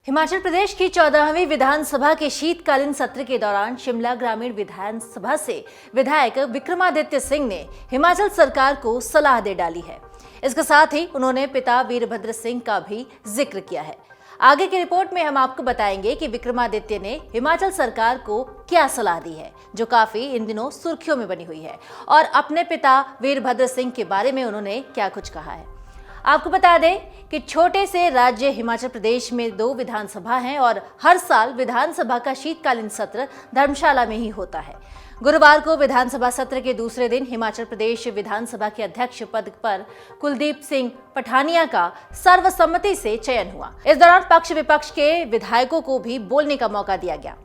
हिमाचल प्रदेश की 14वीं विधानसभा के शीतकालीन सत्र के दौरान शिमला ग्रामीण विधानसभा से विधायक विक्रमादित्य सिंह ने हिमाचल सरकार को सलाह दे डाली है। इसके साथ ही उन्होंने पिता वीरभद्र सिंह का भी जिक्र किया है। आगे की रिपोर्ट में हम आपको बताएंगे कि विक्रमादित्य ने हिमाचल सरकार को क्या सलाह दी है, जो काफी इन दिनों सुर्खियों में बनी हुई है, और अपने पिता वीरभद्र सिंह के बारे में उन्होंने क्या कुछ कहा है। आपको बता दें कि छोटे से राज्य हिमाचल प्रदेश में 2 विधानसभा हैं और हर साल विधानसभा का शीतकालीन सत्र धर्मशाला में ही होता है। गुरुवार को विधानसभा सत्र के दूसरे दिन हिमाचल प्रदेश विधानसभा के अध्यक्ष पद पर कुलदीप सिंह पठानिया का सर्वसम्मति से चयन हुआ। इस दौरान पक्ष विपक्ष के विधायकों को भी बोलने का मौका दिया गया।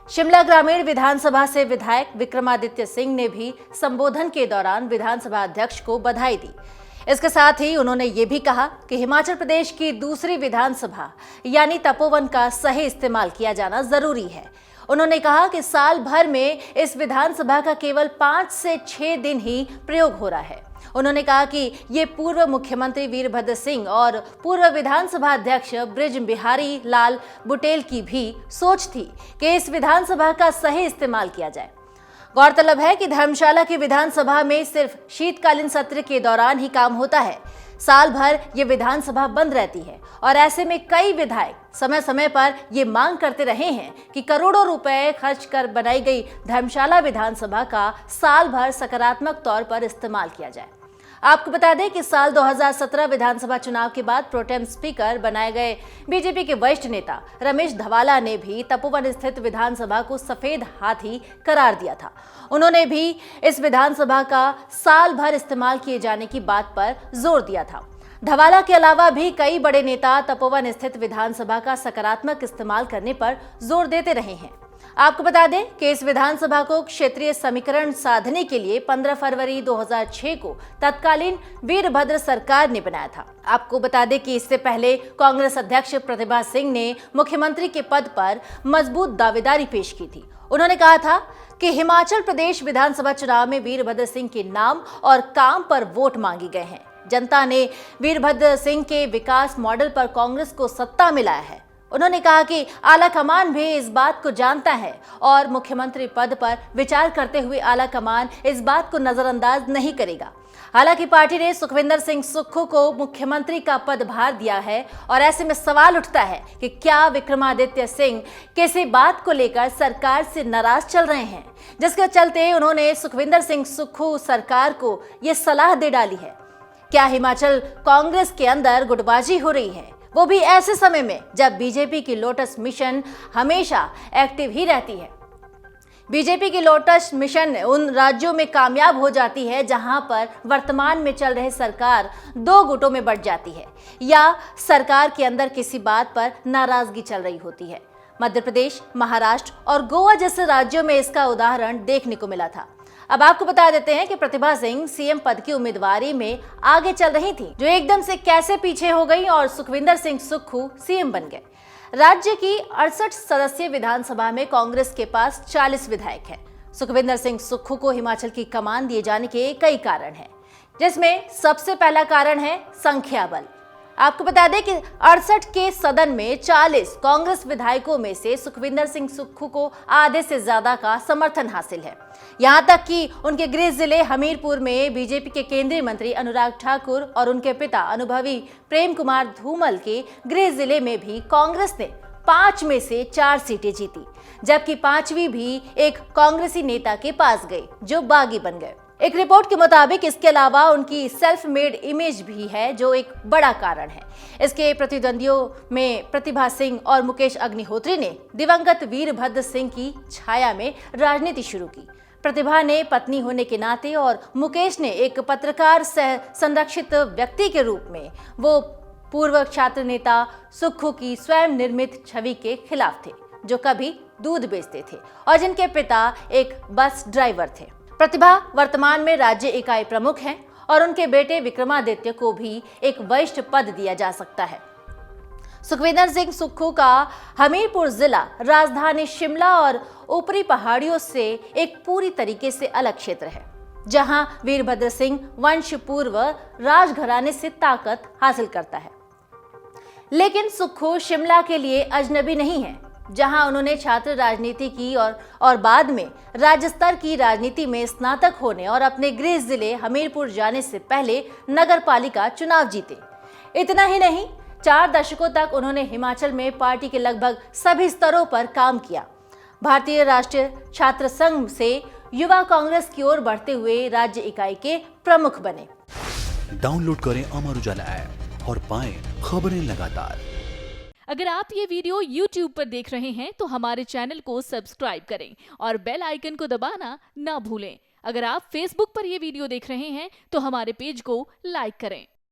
शिमला ग्रामीण विधानसभा से विधायक विक्रमादित्य सिंह ने भी संबोधन के दौरान विधानसभा अध्यक्ष को बधाई दी। इसके साथ ही उन्होंने ये भी कहा कि हिमाचल प्रदेश की दूसरी विधानसभा यानी तपोवन का सही इस्तेमाल किया जाना जरूरी है। उन्होंने कहा कि साल भर में इस विधानसभा का केवल 5 से 6 दिन ही प्रयोग हो रहा है। उन्होंने कहा कि ये पूर्व मुख्यमंत्री वीरभद्र सिंह और पूर्व विधानसभा अध्यक्ष बृज बिहारी लाल बुटेल की भी सोच थी कि इस विधानसभा का सही इस्तेमाल किया जाए। गौरतलब है कि धर्मशाला की विधानसभा में सिर्फ शीतकालीन सत्र के दौरान ही काम होता है। साल भर ये विधानसभा बंद रहती है और ऐसे में कई विधायक समय समय पर ये मांग करते रहे हैं कि करोड़ों रुपए खर्च कर बनाई गई धर्मशाला विधानसभा का साल भर सकारात्मक तौर पर इस्तेमाल किया जाए। आपको बता दें कि साल 2017 विधानसभा चुनाव के बाद प्रोटेम स्पीकर बनाए गए बीजेपी के वरिष्ठ नेता रमेश धवाला ने भी तपोवन स्थित विधानसभा को सफेद हाथी करार दिया था। उन्होंने भी इस विधानसभा का साल भर इस्तेमाल किए जाने की बात पर जोर दिया था। धवाला के अलावा भी कई बड़े नेता तपोवन स्थित विधानसभा का सकारात्मक इस्तेमाल करने पर जोर देते रहे हैं। आपको बता दें कि इस विधानसभा को क्षेत्रीय समीकरण साधने के लिए 15 फरवरी 2006 को तत्कालीन वीरभद्र सरकार ने बनाया था। आपको बता दें कि इससे पहले कांग्रेस अध्यक्ष प्रतिभा सिंह ने मुख्यमंत्री के पद पर मजबूत दावेदारी पेश की थी। उन्होंने कहा था कि हिमाचल प्रदेश विधानसभा चुनाव में वीरभद्र सिंह के नाम और काम पर वोट मांगे गए हैं। जनता ने वीरभद्र सिंह के विकास मॉडल पर कांग्रेस को सत्ता मिलाया है। उन्होंने कहा कि आला कमान भी इस बात को जानता है और मुख्यमंत्री पद पर विचार करते हुए आला कमान इस बात को नजरअंदाज नहीं करेगा। हालांकि पार्टी ने सुखविंदर सिंह सुक्खू को मुख्यमंत्री का पदभार दिया है और ऐसे में सवाल उठता है कि क्या विक्रमादित्य सिंह किसी बात को लेकर सरकार से नाराज चल रहे हैं, जिसके चलते उन्होंने सुखविंदर सिंह सुक्खू सरकार को ये सलाह दे डाली है। क्या हिमाचल कांग्रेस के अंदर गुटबाजी हो रही है, वो भी ऐसे समय में जब बीजेपी की लोटस मिशन हमेशा एक्टिव ही रहती है। बीजेपी की लोटस मिशन उन राज्यों में कामयाब हो जाती है जहां पर वर्तमान में चल रहे सरकार 2 गुटों में बंट जाती है या सरकार के अंदर किसी बात पर नाराजगी चल रही होती है। मध्य प्रदेश, महाराष्ट्र और गोवा जैसे राज्यों में इसका उदाहरण देखने को मिला था। अब आपको बता देते हैं कि प्रतिभा सिंह सीएम पद की उम्मीदवारी में आगे चल रही थी, जो एकदम से कैसे पीछे हो गई और सुखविंदर सिंह सुक्खू सीएम बन गए। राज्य की 68 सदस्यीय विधानसभा में कांग्रेस के पास 40 विधायक हैं। सुखविंदर सिंह सुक्खू को हिमाचल की कमान दिए जाने के कई कारण हैं, जिसमें सबसे पहला कारण है संख्या बल। आपको बता दें कि 68 के सदन में 40 कांग्रेस विधायकों में से सुखविंदर सिंह सुक्खू को आधे से ज्यादा का समर्थन हासिल है। यहां तक कि उनके गृह जिले हमीरपुर में बीजेपी के केंद्रीय मंत्री अनुराग ठाकुर और उनके पिता अनुभवी प्रेम कुमार धूमल के गृह जिले में भी कांग्रेस ने 5 में से 4 सीटें जीती, जबकि 5वीं भी एक कांग्रेसी नेता के पास गई, जो बागी बन गए। एक रिपोर्ट के मुताबिक इसके अलावा उनकी सेल्फ मेड इमेज भी है, जो एक बड़ा कारण है। इसके प्रतिद्वंदियों में प्रतिभा सिंह और मुकेश अग्निहोत्री ने दिवंगत वीरभद्र सिंह की छाया में राजनीति शुरू की। प्रतिभा ने पत्नी होने के नाते और मुकेश ने एक पत्रकार सह संरक्षित व्यक्ति के रूप में वो पूर्व छात्र नेता सुक्खू की स्वयं निर्मित छवि के खिलाफ थे, जो कभी दूध बेचते थे और जिनके पिता एक बस ड्राइवर थे। प्रतिभा वर्तमान में राज्य इकाई प्रमुख हैं और उनके बेटे विक्रमादित्य को भी एक वरिष्ठ पद दिया जा सकता है। सुखविंदर सिंह सुक्खू का हमीरपुर जिला राजधानी शिमला और ऊपरी पहाड़ियों से एक पूरी तरीके से अलग क्षेत्र है, जहां वीरभद्र सिंह वंश पूर्व राजघराने से ताकत हासिल करता है। लेकिन सुक्खू शिमला के लिए अजनबी नहीं है, जहां उन्होंने छात्र राजनीति की और बाद में राज्य स्तर की राजनीति में स्नातक होने और अपने गृह जिले हमीरपुर जाने से पहले नगरपालिका चुनाव जीते। इतना ही नहीं, 4 दशकों तक उन्होंने हिमाचल में पार्टी के लगभग सभी स्तरों पर काम किया। भारतीय राष्ट्रीय छात्र संघ से युवा कांग्रेस की ओर बढ़ते हुए राज्य इकाई के प्रमुख बने। डाउनलोड करें अमर उजाला ऐप और पाएं खबरें लगातार। अगर आप ये वीडियो YouTube पर देख रहे हैं तो हमारे चैनल को सब्सक्राइब करें और बेल आइकन को दबाना ना भूलें। अगर आप Facebook पर ये वीडियो देख रहे हैं तो हमारे पेज को लाइक करें।